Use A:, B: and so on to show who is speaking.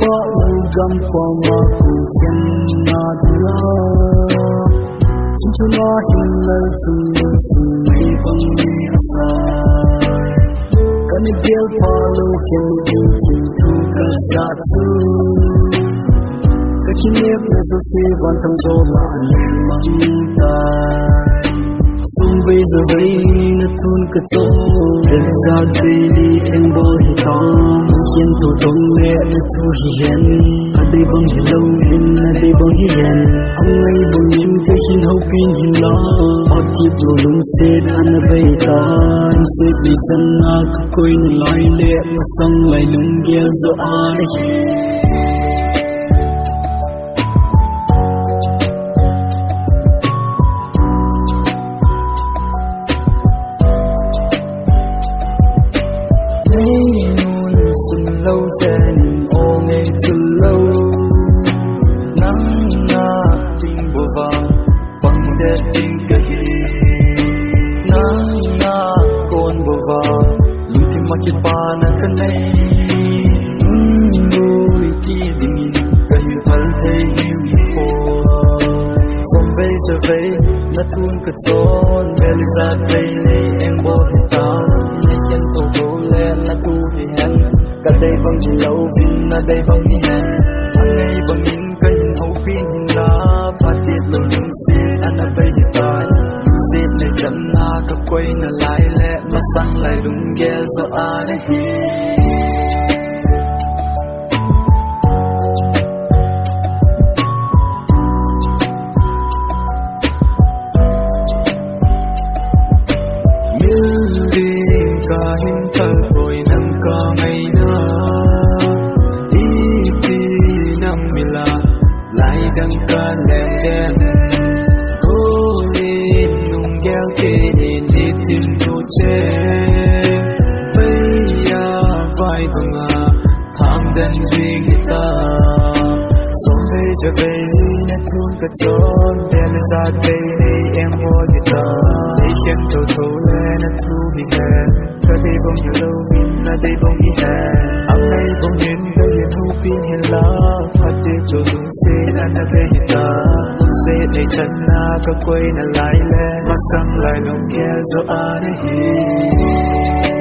A: qua lâu gam qua mà cùng chân na dia chúng ta nói hình lời chung lời sự mấy bằng đi asa cái điều qua lâu khiến yêu thương thu cả giá trị cái kinh nghiệm là số xe vẫn thăng dỗ lại mang tay sung bây giờ vậy nó thun cả chỗ đến ra đi em bơi tao khiến thủ thông lệ nó thu hiền ở đây bằng gì lâu in ở đây bằng gì hiền ông ấy bằng nhìn cáihin hậu pin hin lo ở tiếp đồ lung xếp anh ở đây tao xếp đi chân na cứ coi nó lái lệ mà sang lại nung ghé rồi ai lâu trên ô nghe từ lâu nắng na tình bờ vàng bằng đẹp tình cái nắng na con bờ vàng lúc khi mà cái pa na cái này nuôi kia đình cái hiểu thấy thấy hiểu phố from bây giờ về na thun cái chốn về ra đây này em bỏ tao này chân tổ tổ lên na thu thì hẹn cả đây bằng gì lâu vin ở đây bằng gì hẹn anh ấy bằng những cái hình hậu pin hình lá phát tiết lâu những xe anh ở đây hiện tại xe này chân na các quay nó lại lẹ mà sang lại đúng ghé do ai đấy đang cần đèn đèn cô lên nung gheo kê nhìn đi tìm cô chế bây giờ vai bằng tham đen duy guitar sống bây giờ về nét thương cả trốn đèn ra đây này em mua guitar để khiến tôi thấu lên nét thu hình hẹn cả đây bông nhiều lâu mình là đây bông đi hẹn anh ấy bông nhìn đây hiện hữu pin hiện lá phát tiết cho đúng xe anh ở đây hiện ta xe này chân na các quay là lại lên mà sang lại lòng nghe cho ai đấy